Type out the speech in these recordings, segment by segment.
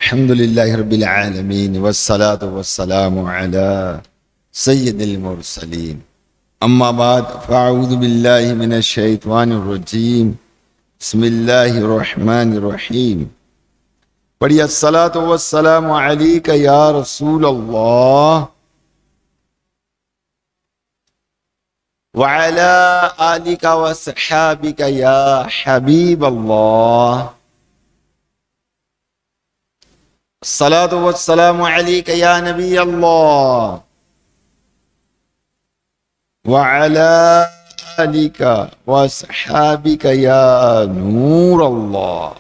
الحمد لله رب العالمين والصلاة والسلام على سيد المرسلين أما بعد فأعوذ بالله من الشيطان الرجيم بسم الله الرحمن الرحيم پڑھیے الصلاة والسلام عليك يا رسول الله وعلى آلك وصحابك يا حبيب الله الصلاة والسلام عليك يا نبي الله وعلى آلك وأصحابك يا نور الله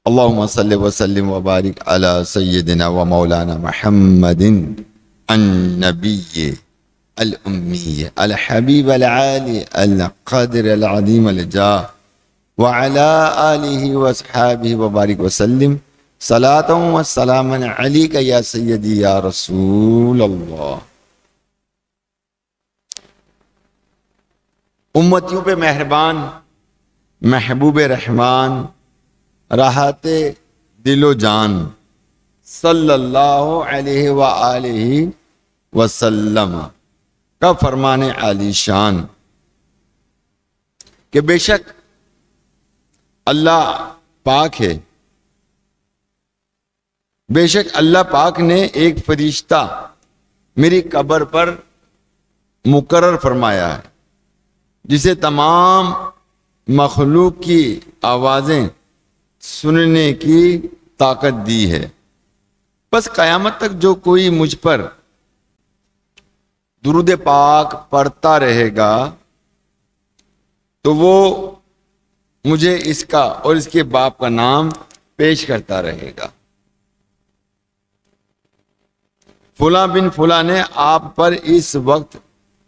اللهم صل وسلم وبارك على سيدنا ومولانا محمد النبي الأمي الحبيب العالي القدر العظيم الجاه وعلى آله وصحابه وبارك وسلم صلاة والسلام عليك يا سيدي يا رسول الله. امتیوں پہ مہربان محبوب رحمان راحت دل و جان صلی اللہ علیہ وآلہ وسلم کا فرمان عالی شان کہ بے شک اللہ پاک ہے، بے شک اللہ پاک نے ایک فرشتہ میری قبر پر مقرر فرمایا ہے جسے تمام مخلوق کی آوازیں سننے کی طاقت دی ہے. بس قیامت تک جو کوئی مجھ پر درود پاک پڑھتا رہے گا تو وہ مجھے اس کا اور اس کے باپ کا نام پیش کرتا رہے گا. فلاں بن فلاں نے آپ پر اس وقت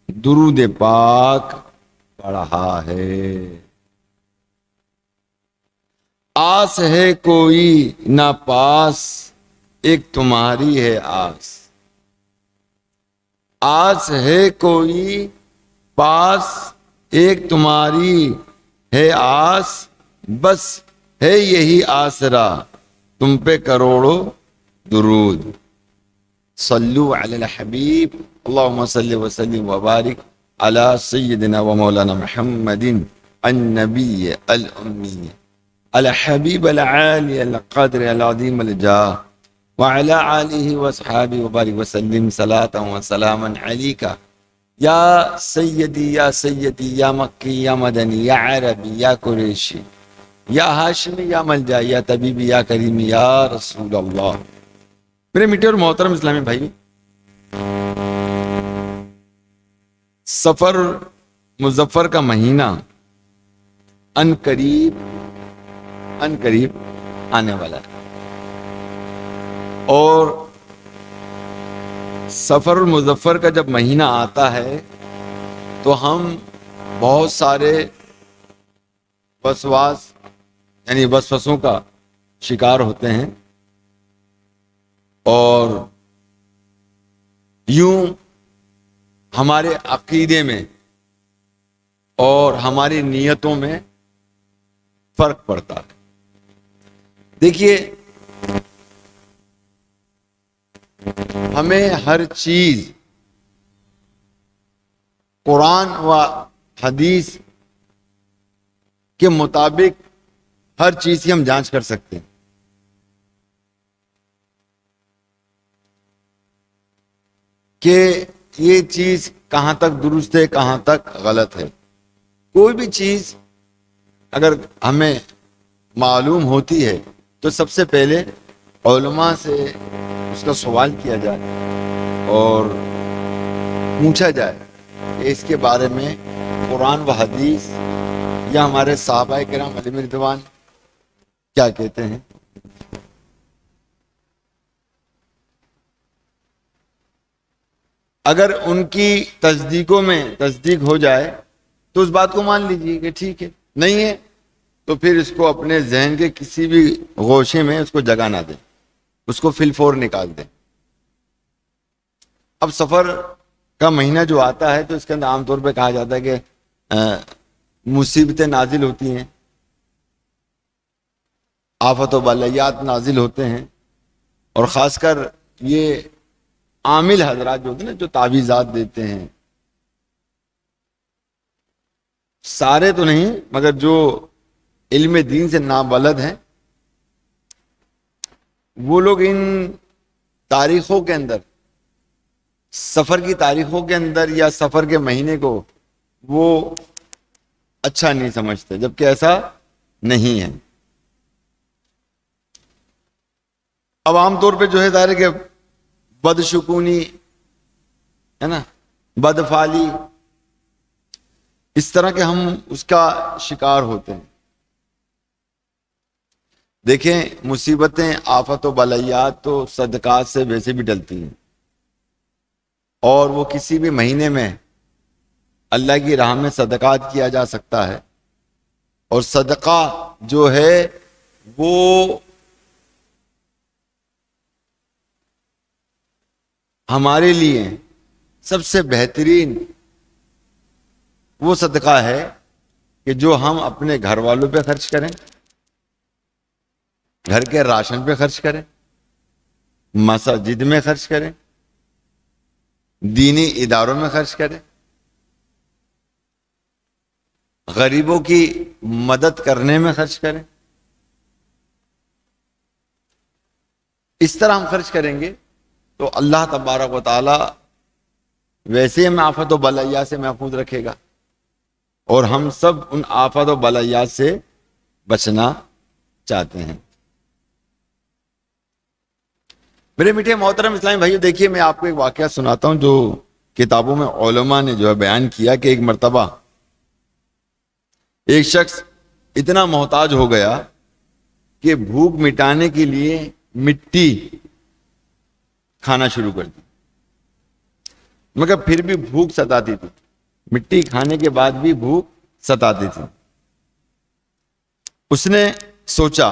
درود پاک پڑھا ہے. آس ہے کوئی نہ پاس ایک تمہاری ہے آس. آس ہے کوئی پاس ایک تمہاری ہے آس، بس ہے یہی آسرا تم پہ کروڑوں درود. صلو علی الحبیب اللہم صلی وسلم وبارک علی سیدنا و مولانا محمد النبی الامی الحبیب العالی القدر العظیم الجاہ وعلی آلہ واصحابہ وبارک وسلم صلاة و سلاما علیکہ یا سیدی یا سیدی یا مکی یا مدنی یا عربی یا قریشی یا ہاشمی یا ملجا یا طبیبی یا کریمی یا رسول اللہ. میرے میٹھے اور محترم اسلامی بھائی، سفر مظفر کا مہینہ ان قریب آنے والا ہے، اور سفر المظفر کا جب مہینہ آتا ہے تو ہم بہت سارے وسواس یعنی وسوسوں کا شکار ہوتے ہیں، اور یوں ہمارے عقیدے میں اور ہماری نیتوں میں فرق پڑتا ہے. دیکھیے، ہمیں ہر چیز قرآن و حدیث کے مطابق ہر چیز کی ہم جانچ کر سکتے ہیں. کہ یہ چیز کہاں تک درست ہے، کہاں تک غلط ہے. کوئی بھی چیز اگر ہمیں معلوم ہوتی ہے تو سب سے پہلے علماء سے اس کا سوال کیا جائے اور پوچھا جائے کہ اس کے بارے میں قرآن و حدیث یا ہمارے صحابہ کرام علیہم رضوان کیا کہتے ہیں. اگر ان کی تصدیقوں میں تصدیق ہو جائے تو اس بات کو مان لیجیے کہ ٹھیک ہے، نہیں ہے تو پھر اس کو اپنے ذہن کے کسی بھی گوشے میں اس کو جگہ نہ دیں، اس کو فی الفور نکال دیں. اب سفر کا مہینہ جو آتا ہے تو اس کے اندر عام طور پہ کہا جاتا ہے کہ مصیبتیں نازل ہوتی ہیں، آفت و بلیات نازل ہوتے ہیں، اور خاص کر یہ عامل حضرات جو ہوتے ہیں نا، جو تعویذات دیتے ہیں، سارے تو نہیں مگر جو علم دین سے نابلد ہیں، وہ لوگ ان تاریخوں کے اندر، سفر کی تاریخوں کے اندر یا سفر کے مہینے کو وہ اچھا نہیں سمجھتے، جبکہ ایسا نہیں ہے۔ اب عام طور پہ جو ہے ظاہر ہے کہ بدشکونی ہے نا، بدفعالی، اس طرح کے ہم اس کا شکار ہوتے ہیں۔ دیکھیں مصیبتیں، آفت و بلیات تو صدقات سے ویسے بھی ڈلتی ہیں، اور وہ کسی بھی مہینے میں اللہ کی راہ میں صدقات کیا جا سکتا ہے، اور صدقہ جو ہے وہ ہمارے لیے سب سے بہترین وہ صدقہ ہے کہ جو ہم اپنے گھر والوں پہ خرچ کریں، گھر کے راشن پہ خرچ کریں، مساجد میں خرچ کریں، دینی اداروں میں خرچ کریں، غریبوں کی مدد کرنے میں خرچ کریں۔ اس طرح ہم خرچ کریں گے تو اللہ تبارک و تعالی ویسے ہمیں آفت و بلیات سے محفوظ رکھے گا، اور ہم سب ان آفت و بلیات سے بچنا چاہتے ہیں۔ میرے میٹھے محترم اسلامی بھائیو، دیکھیے میں آپ کو ایک واقعہ سناتا ہوں جو کتابوں میں علماء نے جو ہے بیان کیا کہ ایک مرتبہ ایک شخص اتنا محتاج ہو گیا کہ بھوک مٹانے کے لیے مٹی کھانا شروع کر دی، مگر پھر بھی بھوک ستاتی تھی، مٹی کھانے کے بعد بھی بھوک ستاتی تھی۔ اس نے سوچا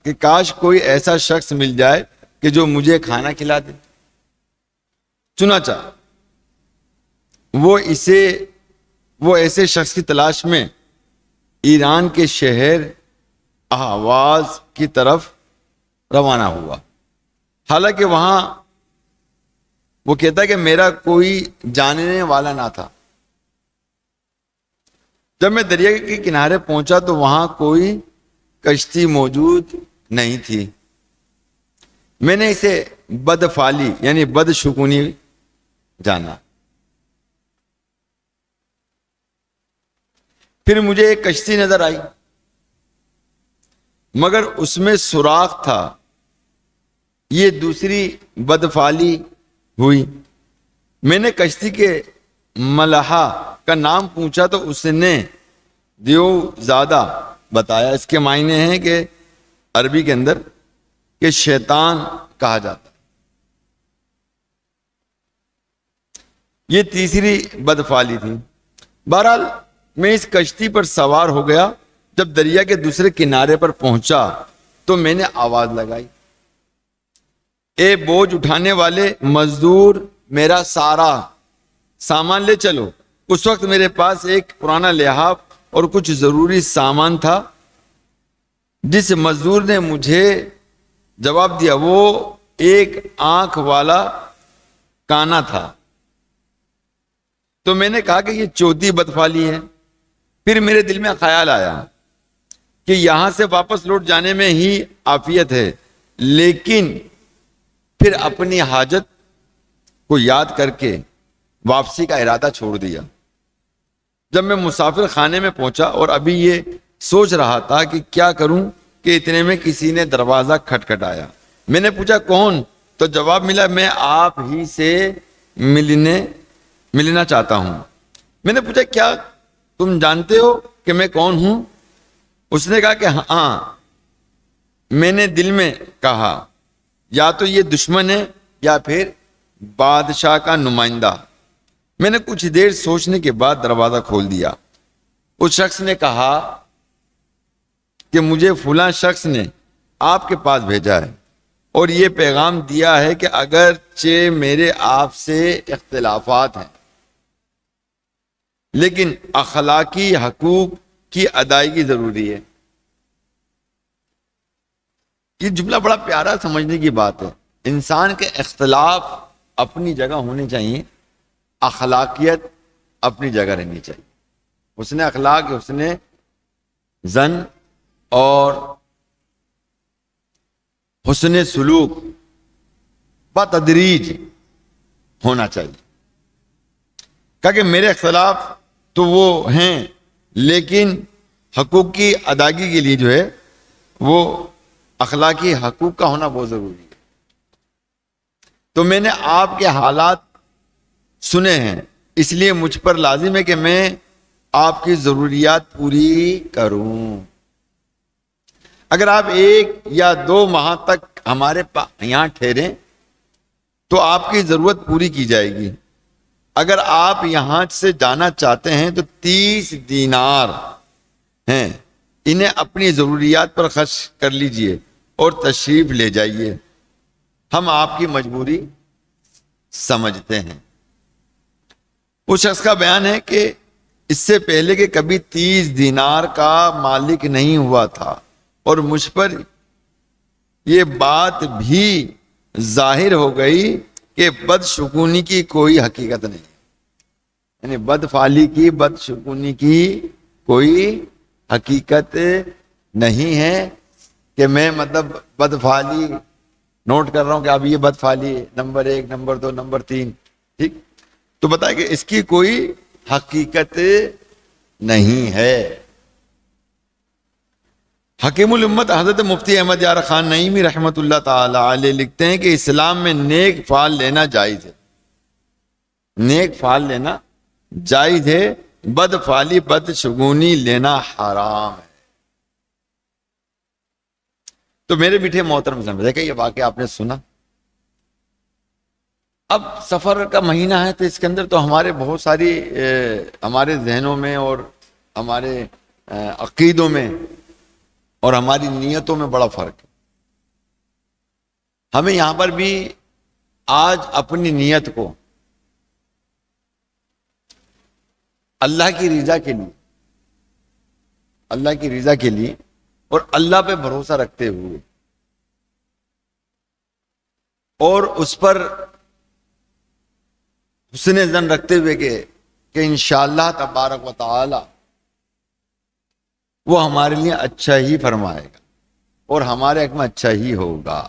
کہ کاش کوئی ایسا شخص مل جائے کہ جو مجھے کھانا کھلا دے۔ چنانچہ وہ ایسے شخص کی تلاش میں ایران کے شہر اہواز کی طرف روانہ ہوا۔ حالانکہ وہاں وہ کہتا ہے کہ میرا کوئی جاننے والا نہ تھا۔ جب میں دریا کے کنارے پہنچا تو وہاں کوئی کشتی موجود نہیں تھی۔ میں نے اسے بدفعالی یعنی بدشکونی جانا۔ پھر مجھے ایک کشتی نظر آئی، مگر اس میں سوراخ تھا، یہ دوسری بدفعالی ہوئی۔ میں نے کشتی کے ملحہ کا نام پوچھا تو اس نے دیو زادہ بتایا۔ اس کے معنی ہیں کہ عربی کے اندر کہ شیطان کہا جاتا ہے۔ یہ تیسری بدفعالی تھی۔ بہرحال میں اس کشتی پر سوار ہو گیا۔ جب دریا کے دوسرے کنارے پر پہنچا تو میں نے آواز لگائی، اے بوجھ اٹھانے والے مزدور، میرا سارا سامان لے چلو۔ اس وقت میرے پاس ایک پرانا لحاف اور کچھ ضروری سامان تھا۔ جس مزدور نے مجھے جواب دیا وہ ایک آنکھ والا کانا تھا۔ تو میں نے کہا کہ یہ چوتھی بدفعالی ہے۔ پھر میرے دل میں خیال آیا کہ یہاں سے واپس لوٹ جانے میں ہی عافیت ہے، لیکن پھر اپنی حاجت کو یاد کر کے واپسی کا ارادہ چھوڑ دیا۔ جب میں مسافر خانے میں پہنچا اور ابھی یہ سوچ رہا تھا کہ کیا کروں کہ اتنے میں کسی نے دروازہ کھٹکھٹایا۔ میں نے پوچھا کون؟ تو جواب ملا، میں آپ ہی سے ملنا چاہتا ہوں۔ میں نے پوچھا کیا تم جانتے ہو کہ میں کون ہوں؟ اس نے کہا کہ ہاں۔ میں نے دل میں کہا یا تو یہ دشمن ہے یا پھر بادشاہ کا نمائندہ۔ میں نے کچھ دیر سوچنے کے بعد دروازہ کھول دیا۔ اس شخص نے کہا کہ مجھے فلاں شخص نے آپ کے پاس بھیجا ہے اور یہ پیغام دیا ہے کہ اگرچہ میرے آپ سے اختلافات ہیں لیکن اخلاقی حقوق کی ادائیگی ضروری ہے۔ یہ جملہ بڑا پیارا سمجھنے کی بات ہے. انسان کے اختلاف اپنی جگہ ہونے چاہیے، اخلاقیت اپنی جگہ رہنی چاہیے. حسن اخلاق، حسن زن اور حسن سلوک بتدریج ہونا چاہیے. کہا کہ میرے اختلاف تو وہ ہیں، لیکن حقوق کی ادائیگی کے لیے جو ہے وہ اخلاقی حقوق کا ہونا بہت ضروری ہے. تو میں نے آپ کے حالات سنے ہیں، اس لیے مجھ پر لازم ہے کہ میں آپ کی ضروریات پوری کروں. اگر آپ 1 یا 2 ماہ تک ہمارے یہاں ٹھہریں تو آپ کی ضرورت پوری کی جائے گی. اگر آپ یہاں سے جانا چاہتے ہیں تو 30 دینار ہیں، انہیں اپنی ضروریات پر خرچ کر لیجئے اور تشریف لے جائیے. ہم آپ کی مجبوری سمجھتے ہیں. اس شخص کا بیان ہے کہ اس سے پہلے کہ کبھی 30 دینار کا مالک نہیں ہوا تھا، اور مجھ پر یہ بات بھی ظاہر ہو گئی کہ بدشگونی کی کوئی حقیقت نہیں، یعنی بدفعلی کی، بدشگونی کی کوئی حقیقت نہیں ہے کہ میں مطلب بدفعلی نوٹ کر رہا ہوں کہ اب یہ بدفعلی نمبر 1، نمبر 2، نمبر 3، ٹھیک. تو بتائے کہ اس کی کوئی حقیقت نہیں ہے. حکیم الامت حضرت مفتی احمد یار خان نعیمی رحمۃ اللہ تعالی علیہ لکھتے ہیں کہ اسلام میں نیک فعل لینا جائز ہے، نیک فعل لینا جائز ہے، بدفعلی بدشگونی لینا حرام ہے. تو میرے میٹھے محترم سمجھے کہ یہ واقعہ آپ نے سنا. اب سفر کا مہینہ ہے تو اس کے اندر تو ہمارے بہت ساری ہمارے ذہنوں میں اور ہمارے عقیدوں میں اور ہماری نیتوں میں بڑا فرق ہے. ہمیں یہاں پر بھی آج اپنی نیت کو اللہ کی رضا کے لیے، اللہ کی رضا کے لیے اور اللہ پہ بھروسہ رکھتے ہوئے اور اس پر حسن ظن رکھتے ہوئے کہ انشاءاللہ تبارک و تعالی وہ ہمارے لیے اچھا ہی فرمائے گا اور ہمارے حق میں اچھا ہی ہوگا.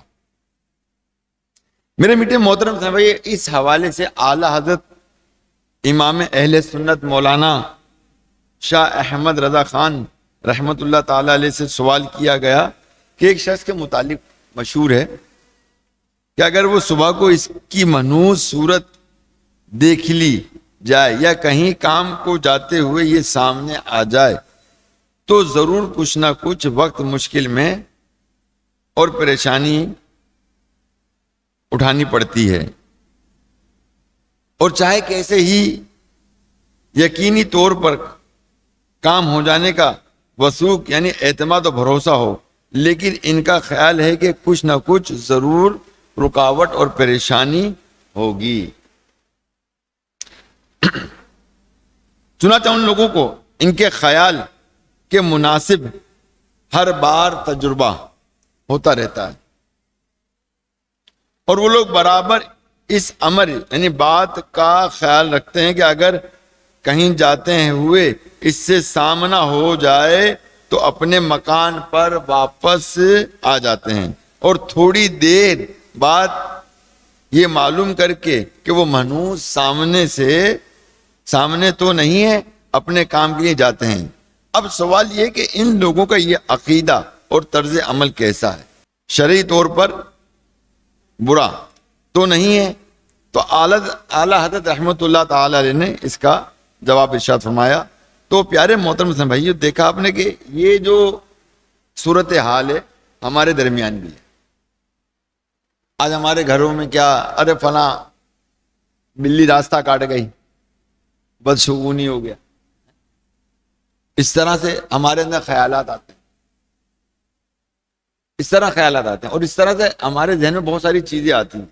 میرے میٹھے محترم سے بھائی، اس حوالے سے اعلی حضرت امام اہل سنت مولانا شاہ احمد رضا خان رحمت اللہ تعالی علیہ سے سوال کیا گیا کہ ایک شخص کے متعلق مشہور ہے کہ اگر وہ صبح کو اس کی منحوس صورت دیکھ لی جائے یا کہیں کام کو جاتے ہوئے یہ سامنے آ جائے تو ضرور کچھ نہ کچھ وقت مشکل میں اور پریشانی اٹھانی پڑتی ہے، اور چاہے کیسے ہی یقینی طور پر کام ہو جانے کا وثوق یعنی اعتماد و بھروسہ ہو، لیکن ان کا خیال ہے کہ کچھ نہ کچھ ضرور رکاوٹ اور پریشانی ہوگی. چنانچہ ان لوگوں کو ان کے خیال کے مناسب ہر بار تجربہ ہوتا رہتا ہے، اور وہ لوگ برابر اس امر یعنی بات کا خیال رکھتے ہیں کہ اگر کہیں جاتے ہیں ہوئے اس سے سامنا ہو جائے تو اپنے مکان پر واپس آ جاتے ہیں، اور تھوڑی دیر بعد یہ معلوم کر کے کہ وہ منحوس سامنے تو نہیں ہے، اپنے کام کے لیے جاتے ہیں. اب سوال یہ کہ ان لوگوں کا یہ عقیدہ اور طرز عمل کیسا ہے؟ شرعی طور پر برا تو نہیں ہے؟ تو اعلی حضرت رحمت اللہ تعالی علیہ نے اس کا جواب ارشاد فرمایا. تو پیارے محترم سے بھائیو، دیکھا آپ نے کہ یہ جو صورتحال ہے ہمارے درمیان بھی ہے. آج ہمارے گھروں میں کیا، ارے فلاں بلی راستہ کاٹ گئی، بدشگونی ہو گیا، اس طرح سے ہمارے اندر خیالات آتے ہیں، اس طرح خیالات آتے ہیں، اور اس طرح سے ہمارے ذہن میں بہت ساری چیزیں آتی ہیں.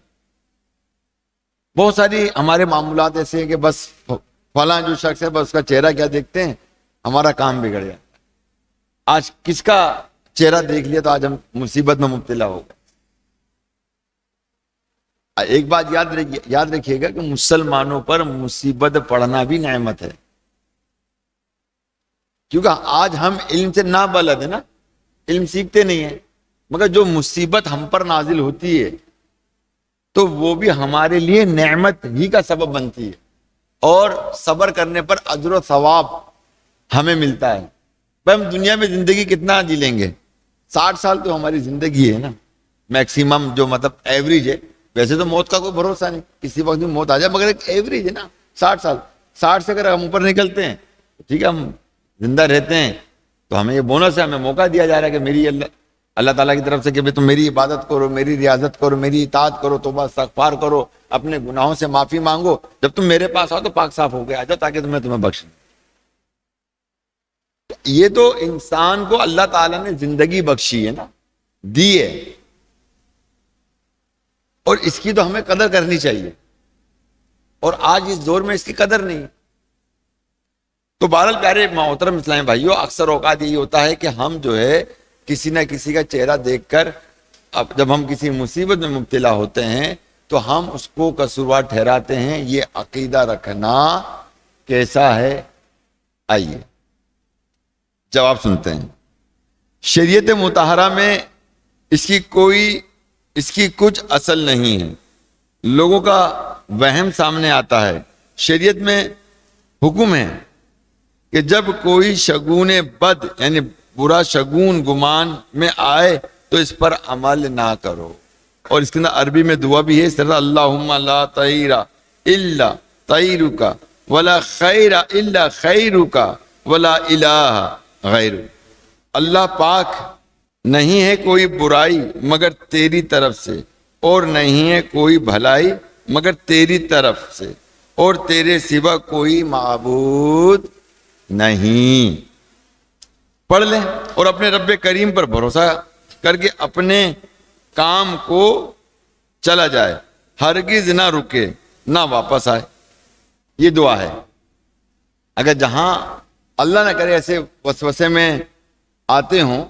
بہت ساری ہمارے معمولات ایسے ہیں کہ بس فلاں جو شخص ہے بس اس کا چہرہ کیا دیکھتے ہیں، ہمارا کام بگڑ گیا. آج کس کا چہرہ دیکھ لیا تو آج ہم مصیبت میں مبتلا ہو گئے۔ ایک بات یاد رکھیے گا کہ مسلمانوں پر مصیبت پڑھنا بھی نعمت ہے، کیونکہ آج ہم علم سے نہ بلد ہیں نا، علم سیکھتے نہیں ہیں، مگر جو مصیبت ہم پر نازل ہوتی ہے تو وہ بھی ہمارے لیے نعمت ہی کا سبب بنتی ہے، اور صبر کرنے پر اجر و ثواب ہمیں ملتا ہے۔ بھائی ہم دنیا میں زندگی کتنا جی لیں گے؟ 60 سال تو ہماری زندگی ہے نا، میکسیمم جو مطلب ایوریج ہے۔ ویسے تو موت کا کوئی بھروسہ نہیں، کسی وقت بھی موت آ جائے، مگر ایک ایوریج ہے نا 60 سال۔ 60 سے اگر ہم اوپر نکلتے ہیں ٹھیک ہے، ہم زندہ رہتے ہیں تو ہمیں یہ بونس ہے، ہمیں موقع دیا جا رہا ہے کہ میری اللہ تعالیٰ کی طرف سے کہ تم میری عبادت کرو، میری ریاضت کرو، میری اطاعت کرو، توبہ استغفار کرو، اپنے گناہوں سے معافی مانگو، جب تم میرے پاس آؤ تو پاک صاف ہو کے آ جاؤ تاکہ تمہیں بخش دوں۔ یہ تو انسان کو اللہ تعالیٰ نے زندگی بخشی ہے نا، دی ہے، اور اس کی تو ہمیں قدر کرنی چاہیے، اور آج اس دور میں اس کی قدر نہیں۔ تو بہرحال پیارے محترم اسلامی بھائیوں، اکثر اوقات یہی ہوتا ہے کہ ہم جو ہے کسی نہ کسی کا چہرہ دیکھ کر اب جب ہم کسی مصیبت میں مبتلا ہوتے ہیں تو ہم اس کو قصوروار ٹھہراتے ہیں۔ یہ عقیدہ رکھنا کیسا ہے؟ آئیے جواب سنتے ہیں۔ شریعت مطہرہ میں اس کی کچھ اصل نہیں ہے، لوگوں کا وہم سامنے آتا ہے۔ شریعت میں حکم ہے کہ جب کوئی شگون بد یعنی برا شگون گمان میں آئے تو اس پر عمل نہ کرو، اور اس کے اندر عربی میں دعا بھی ہے اس طرح: اللہم لا طیر الا طیرک ولا خیر الا خیرک ولا الہ غیرک۔ اللہ پاک، نہیں ہے کوئی برائی مگر تیری طرف سے، اور نہیں ہے کوئی بھلائی مگر تیری طرف سے، اور تیرے سوا کوئی معبود نہیں۔ پڑھ لیں اور اپنے رب کریم پر بھروسہ کر کے اپنے کام کو چلا جائے، ہرگز نہ رکے نہ واپس آئے۔ یہ دعا ہے۔ اگر جہاں اللہ نہ کرے ایسے وسوسے میں آتے ہوں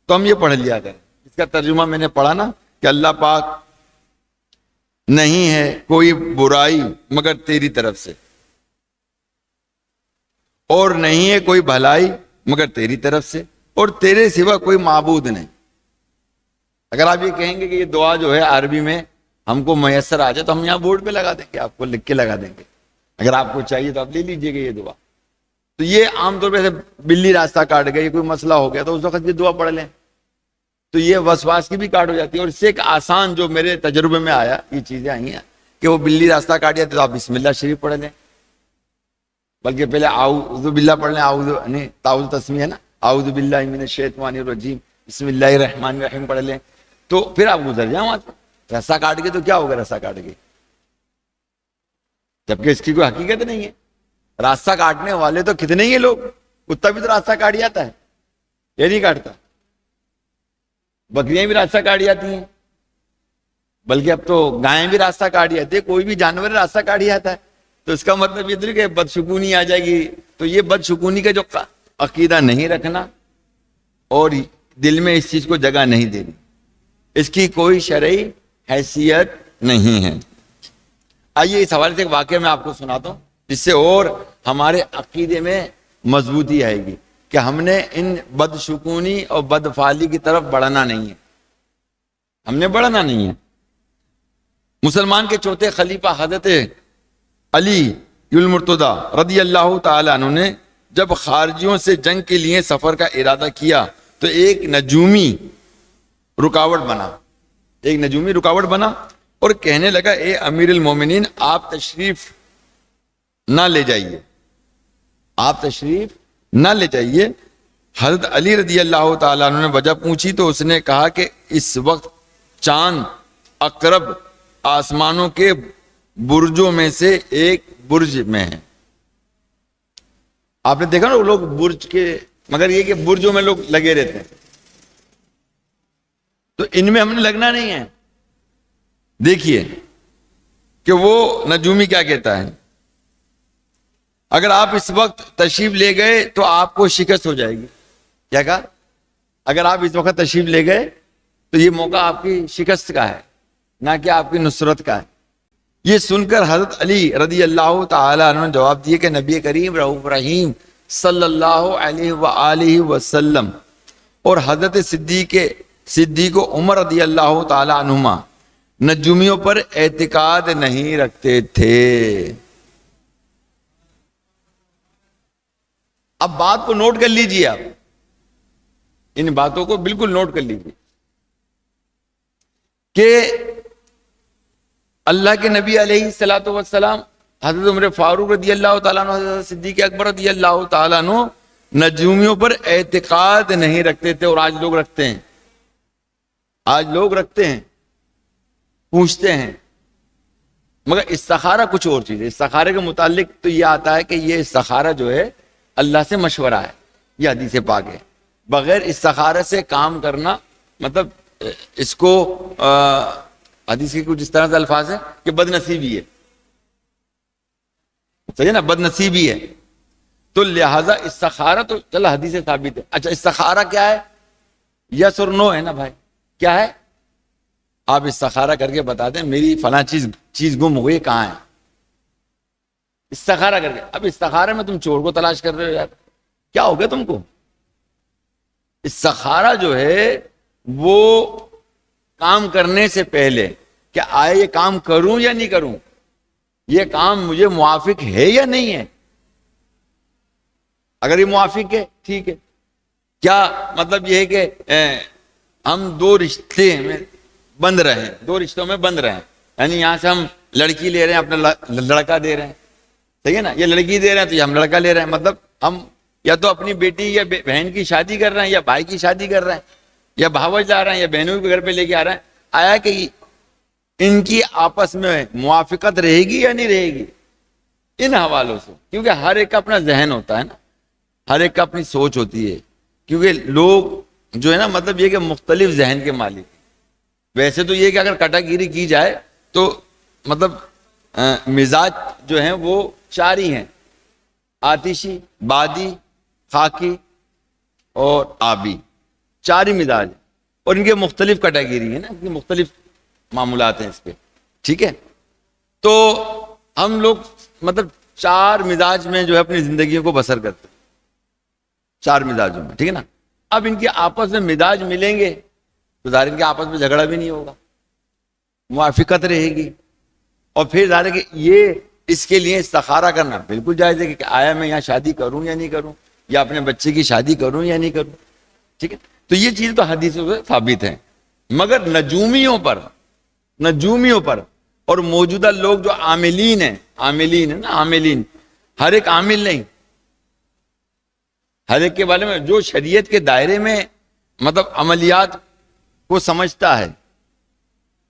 تو ہم یہ پڑھ لیا کریں۔ اس کا ترجمہ میں نے پڑھا نا کہ اللہ پاک، نہیں ہے کوئی برائی مگر تیری طرف سے، اور نہیں ہے کوئی بھلائی مگر تیری طرف سے، اور تیرے سوا کوئی معبود نہیں۔ اگر آپ یہ کہیں گے کہ یہ دعا جو ہے عربی میں ہم کو میسر آ جائے تو ہم یہاں بورڈ پہ لگا دیں گے، آپ کو لکھ کے لگا دیں گے، اگر آپ کو چاہیے تو آپ لے لیجئے گا یہ دعا۔ تو یہ عام طور پہ بلی راستہ کاٹ گئی، کوئی مسئلہ ہو گیا تو اس وقت یہ دعا پڑھ لیں تو یہ وسواس کی بھی کاٹ ہو جاتی ہے۔ اور اس سے ایک آسان جو میرے تجربے میں آیا، یہ چیزیں آئی ہیں کہ وہ بلی راستہ کاٹ جاتی تو آپ بسم اللہ شریف پڑھ لیں، بلکہ پہلے اعوذ باللہ پڑھ لیں، اعوذ یعنی تعوذ تسمیہ ہے نا، اعوذ باللہ من الشیطان الرجیم بسم اللہ الرحمن الرحیم پڑھ لیں، تو پھر آپ گزر جائیں وہاں سے۔ رسہ کاٹ گئے تو کیا ہوگا؟ رسہ کاٹ گئے، جبکہ اس کی کوئی حقیقت نہیں ہے۔ راستہ کاٹنے والے تو کتنے ہی ہیں لوگ، کتا بھی تو راستہ کاٹ جاتا ہے، یہ نہیں کاٹتا، بکریاں بھی راستہ کاٹ جاتی ہیں، بلکہ اب تو گائیں بھی راستہ کاٹ جاتی ہے، کوئی بھی جانور راستہ کاٹ جاتا ہے۔ تو اس کا مطلب یہ نہیں کہ بدشگونی آ جائے گی، تو یہ بدشگونی کا جو عقیدہ نہیں رکھنا اور دل میں اس چیز کو جگہ نہیں دینی، اس کی کوئی شرعی حیثیت نہیں ہے۔ آئیے اس حوالے سے ایک واقعہ میں آپ کو سناتا ہوں جس سے اور ہمارے عقیدے میں مضبوطی آئے گی کہ ہم نے ان بدشگونی اور بدفعالی کی طرف بڑھنا نہیں ہے، ہم نے بڑھنا نہیں ہے۔ مسلمان کے چوتھے خلیفہ حضرت علی المرتضیٰ رضی اللہ تعالی عنہ نے جب خارجیوں سے جنگ کے لیے سفر کا ارادہ کیا تو ایک نجومی رکاوٹ بنا اور کہنے لگا: اے امیر المومنین، آپ تشریف نہ لے جائیے۔ حضرت علی رضی اللہ تعالیٰ عنہ نے وجہ پوچھی تو اس نے کہا کہ اس وقت چاند اقرب آسمانوں کے برجوں میں سے ایک برج میں ہے۔ آپ نے دیکھا نا وہ لوگ برج کے، مگر یہ کہ برجوں میں لوگ لگے رہتے ہیں، تو ان میں ہم نے لگنا نہیں ہے۔ دیکھیے کہ وہ نجومی کیا کہتا ہے: اگر آپ اس وقت تشریف لے گئے تو آپ کو شکست ہو جائے گی۔ کیا کہا؟ اگر آپ اس وقت تشریف لے گئے تو یہ موقع آپ کی شکست کا ہے، نہ کہ آپ کی نصرت کا ہے۔ یہ سن کر حضرت علی رضی اللہ تعالیٰ عنہ نے جواب دیے کہ نبی کریم رؤوف رحیم صلی اللہ علیہ وآلہ وسلم اور حضرت صدیق عمر رضی اللہ تعالیٰ عنہما نجومیوں پر اعتقاد نہیں رکھتے تھے۔ اب بات کو نوٹ کر لیجئے، آپ ان باتوں کو بالکل نوٹ کر لیجئے کہ اللہ کے نبی علیہ الصلوۃ والسلام، حضرت عمر فاروق رضی اللہ تعالیٰ عنہ، حضرت صدیق اکبر رضی اللہ تعالیٰ عنہ نجومیوں پر اعتقاد نہیں رکھتے تھے، اور آج لوگ رکھتے ہیں، آج لوگ رکھتے ہیں، پوچھتے ہیں۔ مگر استخارہ کچھ اور چیز ہے۔ استخارے کے متعلق تو یہ آتا ہے کہ یہ استخارہ جو ہے اللہ سے مشورہ ہے، یہ حدیث پاک ہے۔ بغیر استخارہ سے کام کرنا، مطلب اس کو حدیث کے کچھ اس طرح سے الفاظ ہیں کہ بد نصیبی ہے، صحیح ہے نا، بد نصیبی ہے۔ تو لہذا استخارہ تو چل حدیث سے ثابت ہے۔ اچھا استخارہ کیا ہے؟ یس اور نو ہے نا بھائی، کیا ہے؟ آپ استخارہ کر کے بتا دیں میری فلاں چیز گم ہو گئی، کہاں ہے؟ استخارہ کر کے۔ اب استخارہ میں تم چور کو تلاش کر رہے ہو، یار کیا ہو گیا تم کو؟ استخارہ جو ہے وہ کام کرنے سے پہلے کہ آئے یہ کام کروں یا نہیں کروں، یہ کام مجھے موافق ہے یا نہیں ہے۔ اگر یہ موافق ہے ٹھیک ہے، کیا مطلب یہ ہے کہ ہم دو رشتے میں بند رہے ہیں، دو رشتوں میں بند رہے ہیں، یعنی یہاں سے ہم لڑکی لے رہے ہیں، اپنا لڑکا دے رہے ہیں، صحیح ہے نا، یہ لڑکی دے رہے ہیں تو یہ ہم لڑکا لے رہے ہیں، مطلب ہم یا تو اپنی بیٹی یا بہن کی شادی کر رہے ہیں، یا بھائی کی شادی کر رہے ہیں، یا بھاوج لا رہے ہیں، یا بہنوں کے گھر پہ لے کے آ رہے ہیں۔ آیا کہ ان کی آپس میں موافقت رہے گی یا نہیں رہے گی ان حوالوں سے، کیونکہ ہر ایک کا اپنا ذہن ہوتا ہے نا، ہر ایک کا اپنی سوچ ہوتی ہے، کیونکہ لوگ جو ہے نا مطلب یہ کہ مختلف ذہن کے مالک۔ ویسے تو یہ کہ اگر کٹا گیری کی جائے تو مطلب مزاج جو ہیں وہ چار ہی ہیں، آتشی، بادی، خاکی اور آبی، چار ہی مزاج ہیں، اور ان کے مختلف کیٹیگری ہیں نا، ان کے مختلف معاملات ہیں اس پہ، ٹھیک ہے۔ تو ہم لوگ مطلب چار مزاج میں جو ہے اپنی زندگیوں کو بسر کرتے ہیں، چار مزاجوں میں، ٹھیک ہے نا۔ اب ان کے آپس میں مزاج ملیں گے تو ظاہر ان کے آپس میں جھگڑا بھی نہیں ہوگا، موافقت رہے گی، اور پھر ظاہر ہے کہ یہ اس کے لیے استخارہ کرنا بالکل جائز ہے کہ آیا میں یہاں شادی کروں یا نہیں کروں، یا اپنے بچے کی شادی کروں یا نہیں کروں، ٹھیک ہے۔ تو یہ چیز تو حدیثوں سے ثابت ہے، مگر نجومیوں پر اور موجودہ لوگ جو عاملین ہیں نا، عاملین، ہر ایک عامل نہیں، ہر ایک کے بارے میں جو شریعت کے دائرے میں مطلب عملیات کو سمجھتا ہے،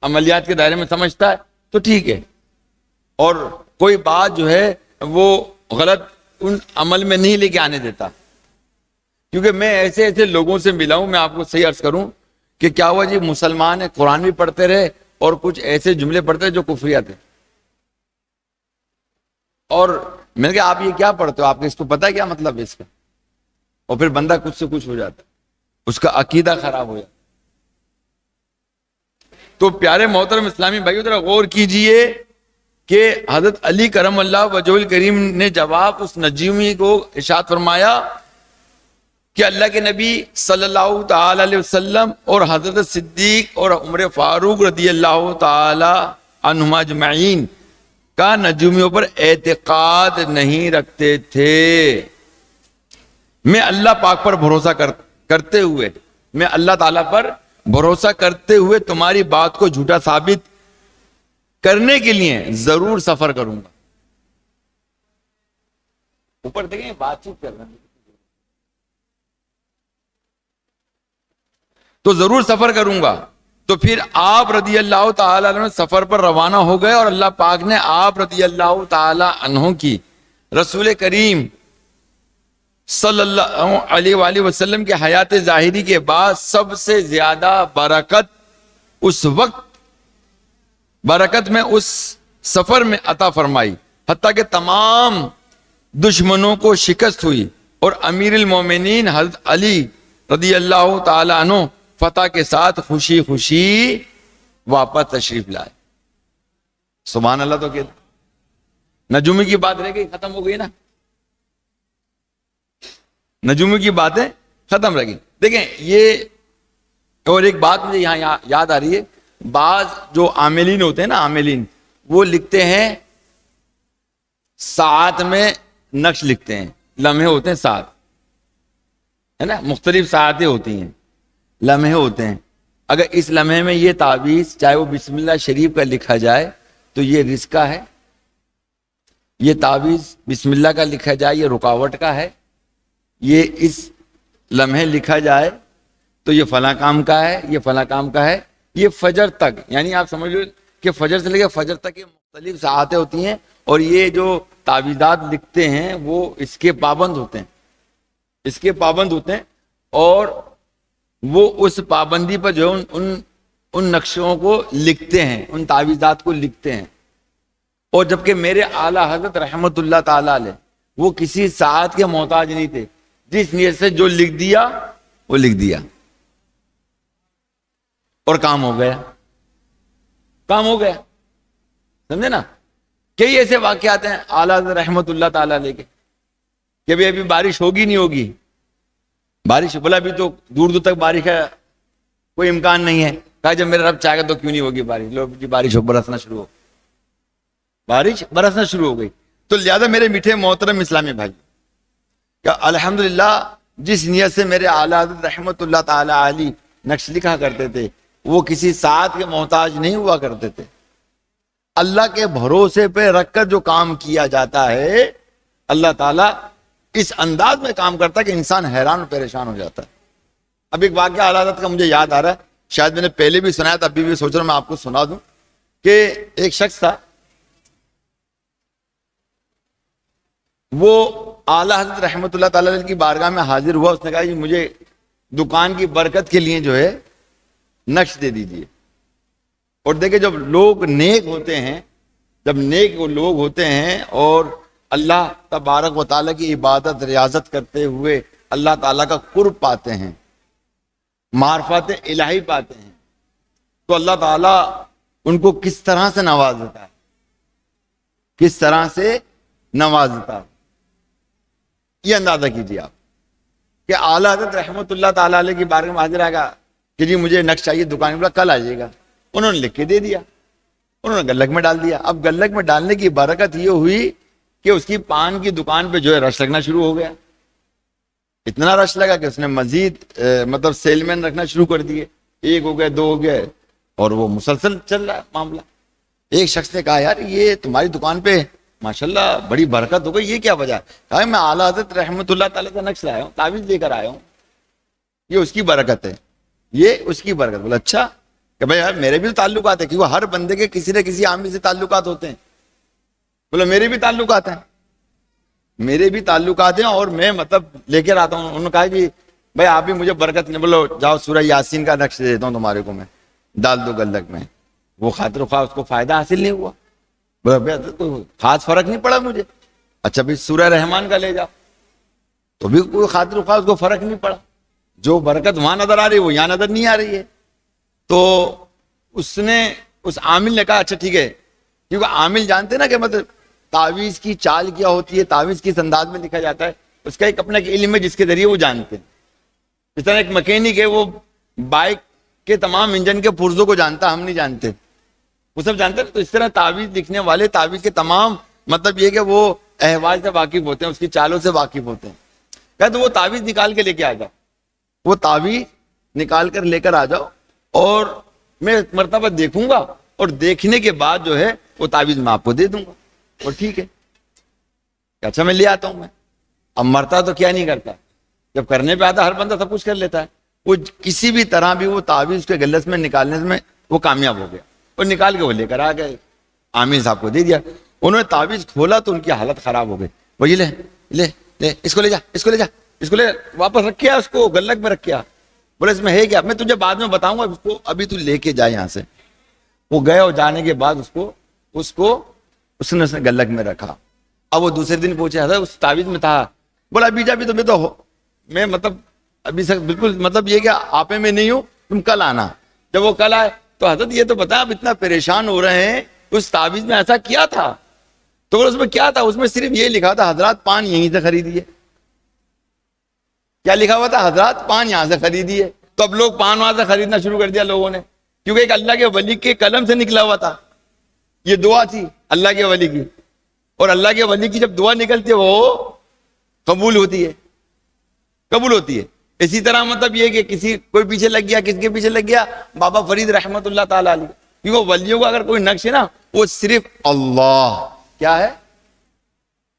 عملیات کے دائرے میں سمجھتا ہے تو ٹھیک ہے، اور کوئی بات جو ہے وہ غلط ان عمل میں نہیں لے کے آنے دیتا۔ کیونکہ میں ایسے لوگوں سے ملا ہوں، میں آپ کو صحیح عرض کروں کہ کیا ہوا جی، مسلمان ہیں، قرآن بھی پڑھتے رہے اور کچھ ایسے جملے پڑھتے رہے جو کفریہ تھے، اور میں نے کہا آپ یہ کیا پڑھتے ہو، آپ کو اس کو پتہ ہے کیا مطلب ہے اس کا، اور پھر بندہ کچھ سے کچھ ہو جاتا، اس کا عقیدہ خراب ہو جاتا۔ تو پیارے محترم اسلامی بھائیو ذرا غور کیجئے کہ حضرت علی کرم اللہ وجہہ الکریم نے جواب اس نجومی کو ارشاد فرمایا کہ اللہ کے نبی صلی اللہ تعالی علیہ وسلم اور حضرت صدیق اور عمر فاروق رضی اللہ تعالی عنہما اجمعین کا نجومیوں پر اعتقاد نہیں رکھتے تھے۔ میں اللہ پاک پر بھروسہ کرتے ہوئے، میں اللہ تعالیٰ پر بھروسہ کرتے ہوئے تمہاری بات کو جھوٹا ثابت کرنے کے لیے ضرور سفر کروں گا۔ اوپر دیکھیں بات چیت کر رہے ہیں، تو ضرور سفر کروں گا۔ تو پھر آپ رضی اللہ تعالی عنہ سفر پر روانہ ہو گئے، اور اللہ پاک نے آپ رضی اللہ تعالی عنہ کی رسول کریم صلی اللہ علیہ وآلہ وسلم کے حیات ظاہری کے بعد سب سے زیادہ برکت اس وقت، برکت میں اس سفر میں عطا فرمائی، حتیٰ کہ تمام دشمنوں کو شکست ہوئی، اور امیر المومنین حضرت علی رضی اللہ تعالیٰ عنہ فتح کے ساتھ خوشی خوشی واپس تشریف لائے. سبحان اللہ. تو کہتے نجومی کی بات رہ گئی، ختم ہو گئی نا. نجومی کی باتیں ختم رہ گئی. دیکھیں یہ اور ایک بات مجھے یہاں یاد آ رہی ہے. بعض جو عاملین ہوتے ہیں نا، عاملین، وہ لکھتے ہیں ساعت میں نقش لکھتے ہیں. لمحے ہوتے ہیں ساعت، ہے نا، مختلف ساعتیں ہوتی ہیں، لمحے ہوتے ہیں. اگر اس لمحے میں یہ تعویذ چاہے وہ بسم اللہ شریف کا لکھا جائے تو یہ رزق کا ہے. یہ تعویذ بسم اللہ کا لکھا جائے یہ رکاوٹ کا ہے. یہ اس لمحے لکھا جائے تو یہ فلاں کام کا ہے، یہ فلاں کام کا ہے. یہ فجر تک، یعنی آپ سمجھ لو کہ فجر سے لے کے فجر تک یہ مختلف ساعتیں ہوتی ہیں. اور یہ جو تعویذات لکھتے ہیں وہ اس کے پابند ہوتے ہیں، اس کے پابند ہوتے ہیں. اور وہ اس پابندی پر جو ان نقشوں کو لکھتے ہیں، ان تعویذات کو لکھتے ہیں. اور جبکہ میرے اعلیٰ حضرت رحمت اللہ تعالیٰ علیہ وہ کسی ساعت کے محتاج نہیں تھے. جس نیت سے جو لکھ دیا وہ لکھ دیا اور کام ہو گیا، کام ہو گیا. سمجھے نا. کئی ایسے واقعات ہیں اعلیٰ حضرت رحمت اللہ تعالیٰ علیہ کے کہ بھی ابھی بارش ہوگی نہیں ہوگی. بارش بولا ابھی تو دور دور تک بارش کا کوئی امکان نہیں ہے. کہا جب میرا رب چاہے گا تو کیوں نہیں ہوگی بارش. لوگ کی بارش ہو، برسنا شروع ہو، بارش برسنا شروع ہو گئی. تو لہذا میرے میٹھے محترم اسلامی بھائی، کہ الحمدللہ جس نیت سے میرے اعلیٰ حضرت رحمت اللہ تعالی علی نقش لکھا کرتے تھے وہ کسی ساعت کے محتاج نہیں ہوا کرتے تھے. اللہ کے بھروسے پہ رکھ کر جو کام کیا جاتا ہے اللہ تعالیٰ اس انداز میں کام کرتا ہے کہ انسان حیران و پریشان ہو جاتا ہے. اب ایک واقعہ اعلیٰ حضرت کا مجھے یاد آ رہا ہے، شاید میں نے پہلے بھی سنایا تھا، ابھی بھی سوچ رہا ہوں میں آپ کو سنا دوں. کہ ایک شخص تھا، وہ اعلیٰ حضرت رحمت اللہ تعالیٰ علیہ کی بارگاہ میں حاضر ہوا. اس نے کہا کہ مجھے دکان کی برکت کے لیے جو ہے نقش دے دیجیے. اور دیکھیں جب لوگ نیک ہوتے ہیں، جب نیک وہ لوگ ہوتے ہیں اور اللہ تبارک و تعالیٰ کی عبادت ریاضت کرتے ہوئے اللہ تعالیٰ کا قرب پاتے ہیں، معرفت الہی پاتے ہیں، تو اللہ تعالیٰ ان کو کس طرح سے نوازتا ہے، کس طرح سے نوازتا ہے. یہ اندازہ کیجیے آپ کہ اعلیٰ حضرت رحمت اللہ تعالیٰ علیہ کی بارگاہ میں حاضر آگا کہ جی مجھے نقش چاہیے دکان پر، کل آ جائے گا. انہوں نے لکھ کے دے دیا، انہوں نے گلک میں ڈال دیا. اب گلک میں ڈالنے کی برکت یہ ہوئی کہ اس کی پان کی دکان پہ جو ہے رش لگنا شروع ہو گیا. اتنا رش لگا کہ اس نے مزید مطلب سیل مین رکھنا شروع کر دیے. ایک ہو گئے، دو ہو گئے، اور وہ مسلسل چل رہا ہے معاملہ. ایک شخص نے کہا یار یہ تمہاری دکان پہ ماشاءاللہ بڑی برکت ہو گئی، یہ کیا وجہ ہے؟ کہا میں اعلیٰ حضرت رحمت اللہ تعالیٰ کا نقش لایا ہوں، تعویذ لے کر آیا ہوں، یہ اس کی برکت ہے، یہ اس کی برکت. بولا اچھا کہ بھائی یار میرے بھی تو تعلقات ہیں، کیونکہ ہر بندے کے کسی نہ کسی عامل سے تعلقات ہوتے ہیں. بولا میرے بھی تعلقات ہیں، میرے بھی تعلقات ہیں اور میں مطلب لے کر آتا ہوں. انہوں نے کہا کہ بھائی آپ بھی مجھے برکت نہیں. بولو جاؤ سورہ یاسین کا نقش دیتا ہوں تمہارے کو، میں ڈال دو گلک میں. وہ خاطر خواہ اس کو فائدہ حاصل نہیں ہوا. بولا تو خاص فرق نہیں پڑا مجھے. اچھا بھائی سورہ رحمان کا لے جاؤ، تو بھی کوئی خاطر خواہ اس کو فرق نہیں پڑا. جو برکت وہاں نظر آ رہی ہے وہ یہاں نظر نہیں آ رہی ہے. تو اس نے اس عامل نے کہا اچھا ٹھیک ہے، کیونکہ عامل جانتے نا کہ مطلب تعویذ کی چال کیا ہوتی ہے، تعویذ کس انداز میں لکھا جاتا ہے، اس کا ایک اپنا علم ہے جس کے ذریعے وہ جانتے ہیں. اس طرح ایک مکینک ہے وہ بائک کے تمام انجن کے پرزوں کو جانتا، ہم نہیں جانتے، وہ سب جانتے ہیں. تو اس طرح تعویذ لکھنے والے تعویذ کے تمام مطلب یہ کہ وہ احوال سے واقف ہوتے ہیں، اس کی چالوں سے واقف ہوتے ہیں. کہتے وہ تعویذ نکال کے لے کے آ جاؤ، وہ تعویذ نکال کر لے کر آ جاؤ اور میں ایک مرتبہ دیکھوں گا اور دیکھنے کے بعد جو ہے وہ تعویذ میں آپ کو دے دوں گا. اور ٹھیک ہے، اچھا میں لے آتا ہوں. میں اب مرتا تو کیا نہیں کرتا، جب کرنے پہ آتا ہر بندہ سب کچھ کر لیتا ہے. وہ کسی بھی طرح بھی وہ تعویذ کے گلس میں نکالنے میں وہ کامیاب ہو گیا اور نکال کے وہ لے کر آ گئے، عامل صاحب کو دے دیا. انہوں نے تعویذ کھولا تو ان کی حالت خراب ہو گئی. وہ یہ لے لے لے اس کو لے جا، اس کو لے جا، اس کو لے واپس رکھیا، اس کو گلک میں رکھیا. بولے اس میں ہے کیا؟ میں تجھے بعد میں بتاؤں گا، اس کو ابھی تو لے کے جائے یہاں سے. وہ گئے اور جانے کے بعد اس نے گلک میں رکھا. اب وہ دوسرے دن پوچھے حضرت اس تعویذ میں تھا. بولا ابھی جا بھی تو میں مطلب ابھی سب بالکل مطلب یہ کہ آپے میں نہیں ہو، تم کل آنا. جب وہ کل آئے تو حضرت یہ تو بتا اب اتنا پریشان ہو رہے ہیں، اس تعویذ میں ایسا کیا تھا؟ تو اس میں کیا تھا؟ اس میں صرف یہ لکھا تھا حضرات پان یہیں سے خریدیے. کیا لکھا ہوا تھا؟ حضرات پان یہاں سے خریدیے. تو اب لوگ پان وہاں سے خریدنا شروع کر دیا لوگوں نے، کیونکہ ایک اللہ کے ولی کے قلم سے نکلا ہوا تھا. یہ دعا تھی اللہ کے ولی کی، اور اللہ کے ولی کی جب دعا نکلتی ہے وہ قبول ہوتی ہے، قبول ہوتی ہے. اسی طرح مطلب یہ کہ کسی کوئی پیچھے لگ گیا، کس کے پیچھے لگ گیا؟ بابا فرید رحمت اللہ تعالیٰ علیہ. کیونکہ ولیوں کا اگر کوئی نقش ہے نا، وہ صرف اللہ کیا ہے؟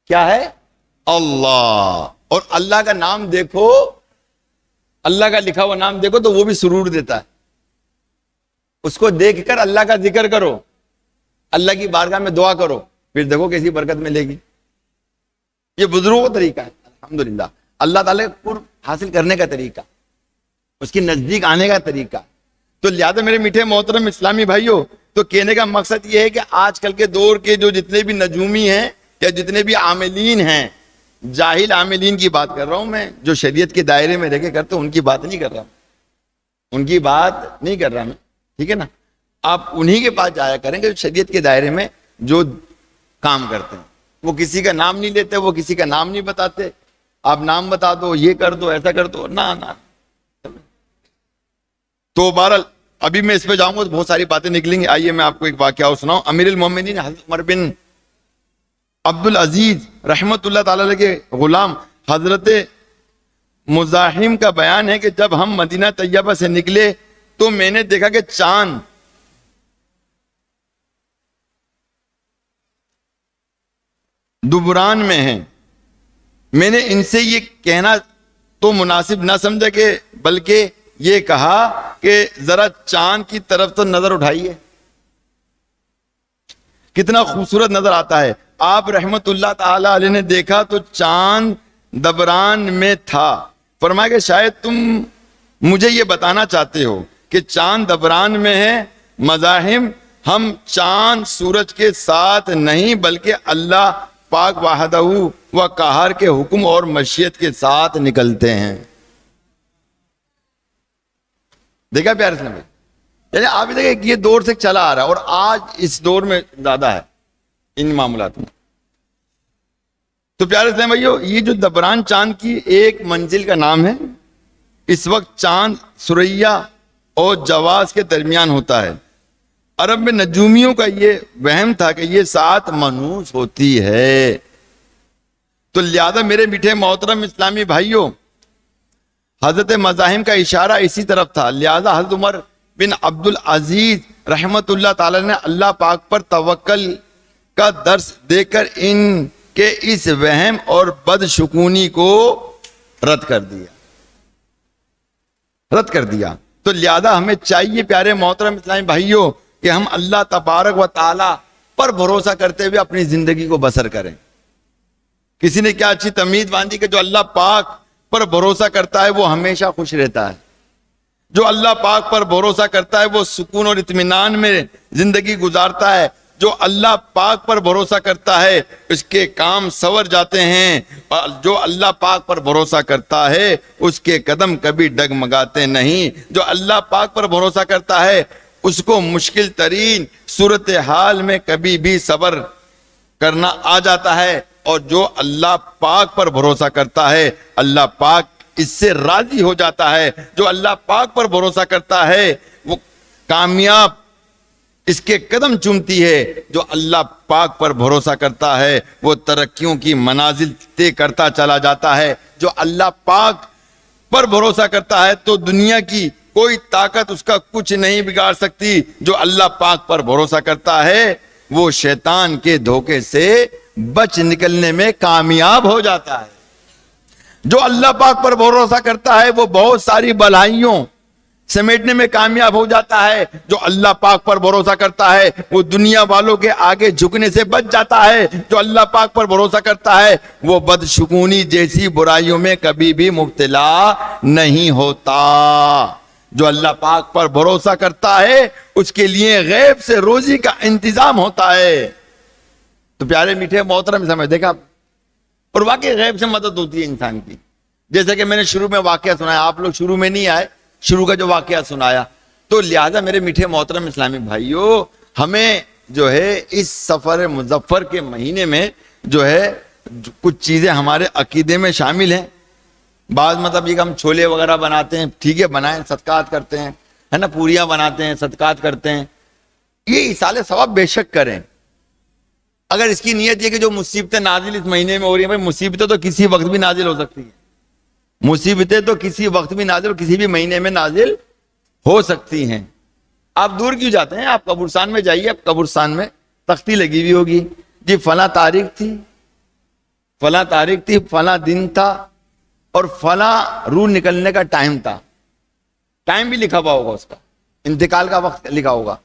کیا ہے؟ اللہ. اور اللہ کا نام دیکھو، اللہ کا لکھا ہوا نام دیکھو تو وہ بھی سرور دیتا ہے. اس کو دیکھ کر اللہ کا ذکر کرو، اللہ کی بارگاہ میں دعا کرو، پھر دیکھو کیسی برکت ملے گی. یہ بزرگوں کا طریقہ ہے الحمدللہ. اللہ تعالیٰ کو حاصل کرنے کا طریقہ، اس کی نزدیک آنے کا طریقہ. تو لہٰذا میرے میٹھے محترم اسلامی بھائیوں، تو کہنے کا مقصد یہ ہے کہ آج کل کے دور کے جو جتنے بھی نجومی ہیں یا جتنے بھی عاملین ہیں، جاہل عاملین کی بات کر رہا ہوں میں، جو شریعت کے دائرے میں رہ کے کرتے ہیں، ان کی بات نہیں کر رہا، ان کی بات نہیں کر رہا میں، ٹھیک ہے نا. آپ انہی کے پاس جایا کریں گے جو شریعت کے دائرے میں جو کام کرتے ہیں. وہ کسی کا نام نہیں لیتے، وہ کسی کا نام نہیں بتاتے. آپ نام بتا دو، یہ کر دو، ایسا کر دو، نہ. تو بہرحال ابھی میں اس پہ جاؤں گا تو بہت ساری باتیں نکلیں گی. آئیے میں آپ کو ایک واقعہ اور سناؤں. امیر المومنین حضرت عمر بن عبد العزیز رحمت اللہ تعالی علیہ کے غلام حضرت مزاحم کا بیان ہے کہ جب ہم مدینہ طیبہ سے نکلے تو میں نے دیکھا کہ چاند دبران میں ہیں. میں نے ان سے یہ کہنا تو مناسب نہ سمجھا کہ بلکہ یہ کہا کہ ذرا چاند کی طرف تو نظر اٹھائیے، کتنا خوبصورت نظر آتا ہے. آپ رحمت اللہ تعالی علیہ نے دیکھا تو چاند دبران میں تھا. فرمایا کہ شاید تم مجھے یہ بتانا چاہتے ہو کہ چاند دبران میں ہے. مزاحم، ہم چاند سورج کے ساتھ نہیں بلکہ اللہ پاک وحدہ و قہار کے حکم اور مشیت کے ساتھ نکلتے ہیں. دیکھا پیارے اسلام بھائی، یعنی آپ دیکھیں کہ یہ دور سے چلا آ رہا ہے اور آج اس دور میں زیادہ ہے ان معاملات میں. تو پیارے اسلام بھائیو، یہ جو دبران چاند کی ایک منزل کا نام ہے. اس وقت چاند سریا اور جواز کے درمیان ہوتا ہے. عرب میں نجومیوں کا یہ وہم تھا کہ یہ سات منحوس ہوتی ہے. تو لہذا میرے میٹھے محترم اسلامی بھائیوں، حضرت مزاحم کا اشارہ اسی طرف تھا. لہذا حضرت عمر بن عبد العزیز رحمت اللہ تعالی نے اللہ پاک پر توکل کا درس دے کر ان کے اس وہم اور بدشکونی کو رد کر دیا. تو لہذا ہمیں چاہیے پیارے محترم اسلامی بھائیوں کہ ہم اللہ تبارک و تعالی پر بھروسہ کرتے ہوئے اپنی زندگی کو بسر کریں. کسی نے کیا اچھی تمید باندھی کہ جو اللہ پاک پر بھروسہ کرتا ہے وہ ہمیشہ خوش رہتا ہے. جو اللہ پاک پر بھروسہ کرتا ہے وہ سکون اور اطمینان میں زندگی گزارتا ہے. جو اللہ پاک پر بھروسہ کرتا ہے اس کے کام سنور جاتے ہیں، اور جو اللہ پاک پر بھروسہ کرتا ہے اس کے قدم کبھی ڈگمگاتے نہیں. جو اللہ پاک پر بھروسہ کرتا ہے اس کو مشکل ترین صورتحال میں کبھی بھی صبر کرنا آ جاتا ہے. اور جو اللہ پاک پر بھروسہ کرتا ہے اللہ پاک اس سے راضی ہو جاتا ہے. جو اللہ پاک پر بھروسہ کرتا ہے وہ کامیاب اس کے قدم چومتی ہے. جو اللہ پاک پر بھروسہ کرتا ہے وہ ترقیوں کی منازل طے کرتا چلا جاتا ہے. جو اللہ پاک پر بھروسہ کرتا ہے تو دنیا کی کوئی طاقت اس کا کچھ نہیں بگاڑ سکتی. جو اللہ پاک پر بھروسہ کرتا ہے وہ شیطان کے دھوکے سے بچ نکلنے میں کامیاب ہو جاتا ہے. جو اللہ پاک پر بھروسہ کرتا ہے وہ بہت ساری بلائیوں سمیٹنے میں کامیاب ہو جاتا ہے. جو اللہ پاک پر بھروسہ کرتا ہے وہ دنیا والوں کے آگے جھکنے سے بچ جاتا ہے. جو اللہ پاک پر بھروسہ کرتا ہے وہ بدشگونی جیسی برائیوں میں کبھی بھی مبتلا نہیں ہوتا. جو اللہ پاک پر بھروسہ کرتا ہے اس کے لیے غیب سے روزی کا انتظام ہوتا ہے. تو پیارے میٹھے محترم سمجھ دیکھا، اور واقعی غیب سے مدد ہوتی ہے انسان کی. جیسا کہ میں نے شروع میں واقعہ سنایا، آپ لوگ شروع میں نہیں آئے، شروع کا جو واقعہ سنایا، تو لہذا میرے میٹھے محترم اسلامی بھائیوں، ہمیں جو ہے اس سفر مظفر کے مہینے میں جو ہے کچھ چیزیں ہمارے عقیدے میں شامل ہیں. بعض مطلب یہ کہ ہم چھولے وغیرہ بناتے ہیں، ٹھیک ہے بنائیں، صدقات کرتے ہیں، ہے نا، پوریاں بناتے ہیں، صدقات کرتے ہیں، یہ ایصال ثواب بے شک کریں. اگر اس کی نیت یہ کہ جو مصیبتیں نازل اس مہینے میں ہو رہی ہیں، بھائی مصیبتیں تو کسی وقت بھی نازل ہو سکتی ہیں، مصیبتیں تو کسی وقت بھی نازل، کسی بھی مہینے میں نازل ہو سکتی ہیں. آپ دور کیوں جاتے ہیں؟ آپ قبرستان میں جائیے، اب قبرستان میں تختی لگی ہوئی ہوگی، جی فلاں تاریخ تھی، فلاں تاریخ تھی، فلاں دن تھا، اور فلاں روح نکلنے کا ٹائم تھا. ٹائم بھی لکھا ہوا ہوگا، اس کا انتقال کا وقت لکھا ہوگا.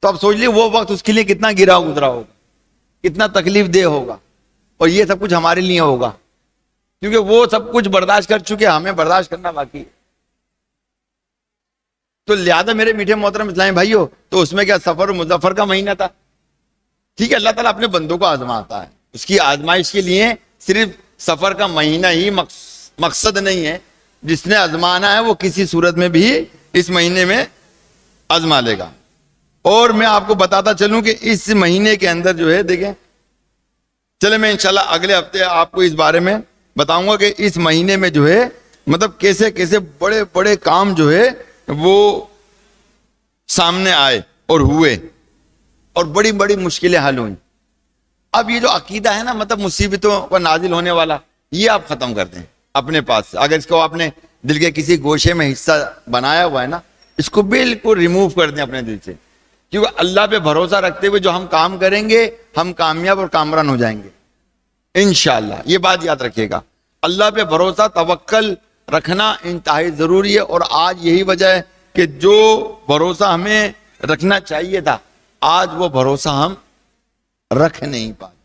تو اب سوچ لیے وہ وقت اس کے لیے کتنا گرا گزرا ہوگا، کتنا تکلیف دہ ہوگا، اور یہ سب کچھ ہمارے لیے ہوگا، کیونکہ وہ سب کچھ برداشت کر چکے، ہمیں برداشت کرنا باقی ہے. تو لہذا میرے میٹھے محترم اسلامی بھائیوں، تو اس میں کیا سفر مظفر کا مہینہ تھا. ٹھیک ہے، اللہ تعالیٰ اپنے بندوں کو آزماتا ہے، اس کی آزمائش کے لیے صرف سفر کا مہینہ ہی مقصد نہیں ہے. جس نے آزمانا ہے وہ کسی صورت میں بھی اس مہینے میں آزما لے گا. اور میں آپ کو بتاتا چلوں کہ اس مہینے کے اندر جو ہے دیکھیں، چلے میں انشاءاللہ اگلے ہفتے آپ کو اس بارے میں بتاؤں گا کہ اس مہینے میں جو ہے مطلب کیسے کیسے بڑے بڑے کام جو ہے وہ سامنے آئے اور ہوئے، اور بڑی بڑی مشکلیں حل ہوئیں. اب یہ جو عقیدہ ہے نا مطلب مصیبتوں پر نازل ہونے والا، یہ آپ ختم کر دیں اپنے پاس سے. اگر اس کو آپ نے دل کے کسی گوشے میں حصہ بنایا ہوا ہے نا، اس کو بالکل ریموو کر دیں اپنے دل سے. کیونکہ اللہ پہ بھروسہ رکھتے ہوئے جو ہم کام کریں گے، ہم کامیاب اور کامران ہو جائیں گے انشاءاللہ. یہ بات یاد رکھیے گا، اللہ پہ بھروسہ توکل رکھنا انتہائی ضروری ہے. اور آج یہی وجہ ہے کہ جو بھروسہ ہمیں رکھنا چاہیے تھا، آج وہ بھروسہ ہم رکھ نہیں پاتے.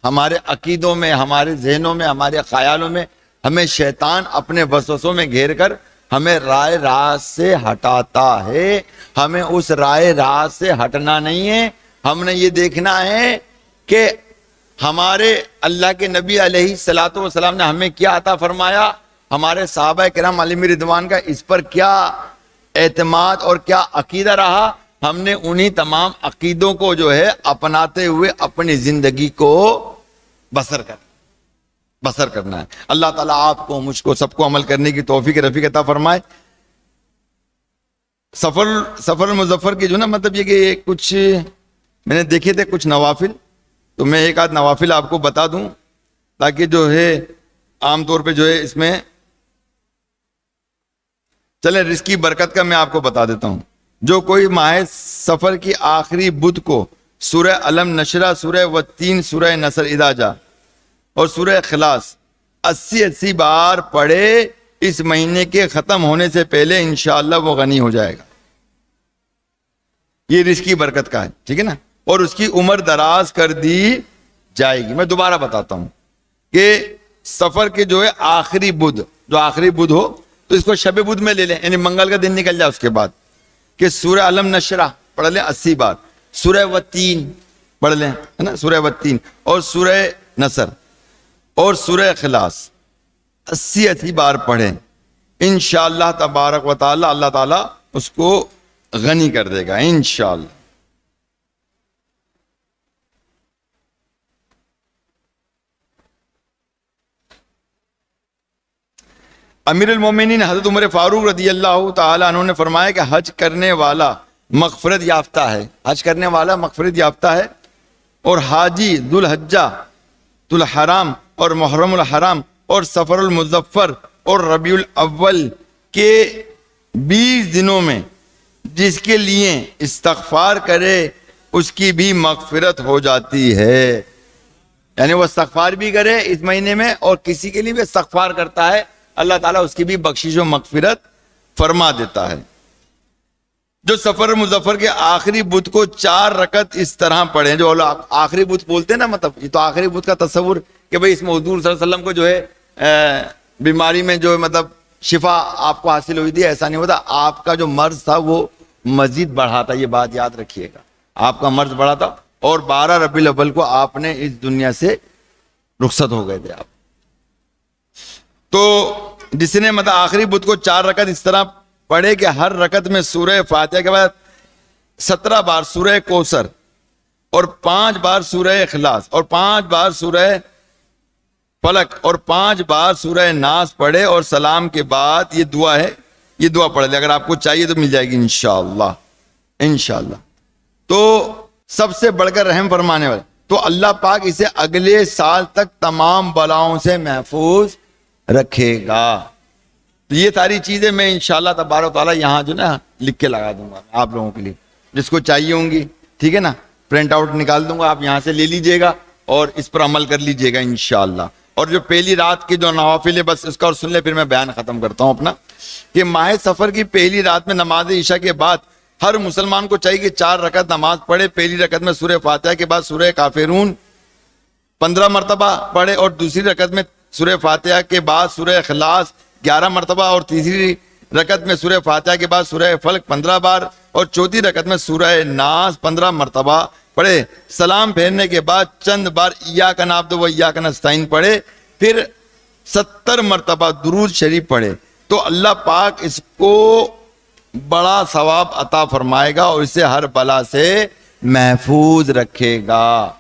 ہمارے عقیدوں میں، ہمارے ذہنوں میں، ہمارے خیالوں میں ہمیں شیطان اپنے وسوسوں میں گھیر کر ہمیں رائے راست سے ہٹاتا ہے. ہمیں اس رائے راست سے ہٹنا نہیں ہے. ہم نے یہ دیکھنا ہے کہ ہمارے اللہ کے نبی علیہ الصلوۃ والسلام نے ہمیں کیا عطا فرمایا، ہمارے صحابہ کرام علیہم رضوان کا اس پر کیا اعتماد اور کیا عقیدہ رہا. ہم نے انہی تمام عقیدوں کو جو ہے اپناتے ہوئے اپنی زندگی کو بسر کرنا ہے. اللہ تعالیٰ آپ کو، مجھ کو، سب کو عمل کرنے کی توفیق رفیق عطا فرمائے. سفر مظفر کی جو نا مطلب یہ کہ کچھ میں نے دیکھے تھے کچھ نوافل، تو میں ایک آدھ نوافل آپ کو بتا دوں تاکہ جو ہے عام طور پہ جو ہے اس میں چلیں رزق کی برکت کا میں آپ کو بتا دیتا ہوں. جو کوئی ماہ سفر کی آخری بدھ کو سورہ علم نشرہ، سورہ والتین، سورہ نصر اذا جاء اور سورہ اخلاص 80 بار پڑھے، اس مہینے کے ختم ہونے سے پہلے انشاءاللہ وہ غنی ہو جائے گا. یہ رزق کی برکت کا ہے، ٹھیک ہے نا. اور اس کی عمر دراز کر دی جائے گی. میں دوبارہ بتاتا ہوں کہ سفر کے جو ہے آخری بدھ، جو آخری بدھ ہو تو اس کو شب بدھ میں لے لیں، یعنی منگل کا دن نکل جائے. اس کے بعد کہ سورہ علم نشرہ پڑھ لیں 80 بار، سورہ والتین پڑھ لیں، ہے نا، سورہ والتین، اور سورہ نصر اور سورہ اخلاص 80 بار پڑھیں. انشاءاللہ تبارک و تعالی اللہ تعالیٰ اس کو غنی کر دے گا انشاءاللہ. امیر المومنین حضرت عمر فاروق رضی اللہ تعالیٰ عنہ نے فرمایا کہ حج کرنے والا مغفرت یافتہ ہے، حج کرنے والا مغفرت یافتہ ہے. اور حاجی ذوالحجہ، ذوالحرام اور محرم الحرام اور سفر المظفر اور ربیع الاول کے 20 دنوں میں جس کے لیے استغفار کرے اس کی بھی مغفرت ہو جاتی ہے. یعنی وہ استغفار بھی کرے اس مہینے میں اور کسی کے لیے بھی استغفار کرتا ہے، اللہ تعالیٰ اس کی بھی بخشش و مغفرت فرما دیتا ہے. جو سفر مظفر کے آخری بدھ کو 4 رکعت اس طرح پڑھیں، جو آخری بدھ بولتے ہیں نا، مطلب یہ تو آخری بدھ کا تصور کہ بھئی اس میں حضور صلی اللہ علیہ وسلم کو جو ہے بیماری میں جو مطلب شفا آپ کو حاصل ہوئی تھی، ایسا نہیں ہوتا. آپ کا جو مرض تھا وہ مزید بڑھا تھا، یہ بات یاد رکھیے گا. آپ کا مرض بڑھا تھا اور 12 ربیع الاول کو آپ نے اس دنیا سے رخصت ہو گئے تھے آپ. تو جس نے مطلب آخری بدھ کو 4 رکعت اس طرح پڑھے کہ ہر رکعت میں سورہ فاتحہ کے بعد 17 بار سورہ کوثر اور 5 بار سورہ اخلاص اور 5 بار سورہ فلق اور 5 بار سورہ ناس پڑھے اور سلام کے بعد یہ دعا ہے، یہ دعا پڑھ لے، اگر آپ کو چاہیے تو مل جائے گی انشاءاللہ انشاءاللہ۔ تو سب سے بڑھ کر رحم فرمانے والے، تو اللہ پاک اسے اگلے سال تک تمام بلاؤں سے محفوظ رکھے گا۔ تو یہ ساری چیزیں میں انشاءاللہ تبارک و تعالیٰ یہاں جو نا لکھ کے لگا دوں گا آپ لوگوں کے لیے، جس کو چاہیے ہوں گی، ٹھیک ہے نا، پرنٹ آؤٹ نکال دوں گا، آپ یہاں سے لے لیجئے گا اور اس پر عمل کر لیجئے گا انشاءاللہ۔ اور جو پہلی رات کی جو نوافل ہے بس اس کا اور سن لے، پھر میں بیان ختم کرتا ہوں اپنا، کہ ماہ سفر کی پہلی رات میں نماز عشاء کے بعد ہر مسلمان کو چاہیے کہ 4 رکعت نماز پڑھے۔ پہلی رکعت میں سورہ فاتحہ کے بعد سورہ کافرون 15 مرتبہ پڑھے اور دوسری رکعت میں سورہ فاتحہ کے بعد سورہ اخلاص 11 مرتبہ اور تیسری رکعت میں سورہ فاتحہ کے بعد سورہ فلق 15 بار اور چوتھی رکعت میں سورہ ناس 15 مرتبہ پڑھے۔ سلام پھیرنے کے بعد چند بار ایاک نعبد و ایاک نستعین پڑھے، پھر 70 مرتبہ درود شریف پڑھے، تو اللہ پاک اس کو بڑا ثواب عطا فرمائے گا اور اسے ہر بلا سے محفوظ رکھے گا۔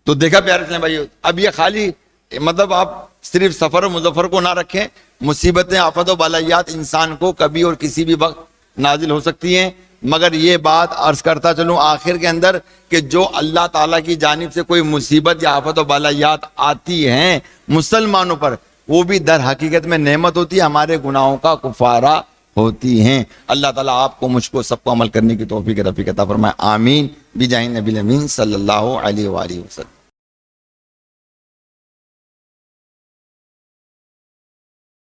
تو دیکھا پیارے اسلام بھائی، اب یہ خالی مطلب آپ صرف سفر و مظفر کو نہ رکھیں، مصیبتیں آفت و بلایات انسان کو کبھی اور کسی بھی وقت نازل ہو سکتی ہیں، مگر یہ بات عرض کرتا چلوں آخر کے اندر کہ جو اللہ تعالیٰ کی جانب سے کوئی مصیبت یا آفت و بلایات آتی ہیں مسلمانوں پر، وہ بھی در حقیقت میں نعمت ہوتی ہے، ہمارے گناہوں کا کفارہ ہوتی ہیں۔ اللہ تعالیٰ آپ کو مجھ کو سب کو عمل کرنے کی توفیق رفیق عطا فرمائے، آمین بجاہ نبی الامین صلی اللہ علیہ وآلہ وسلم۔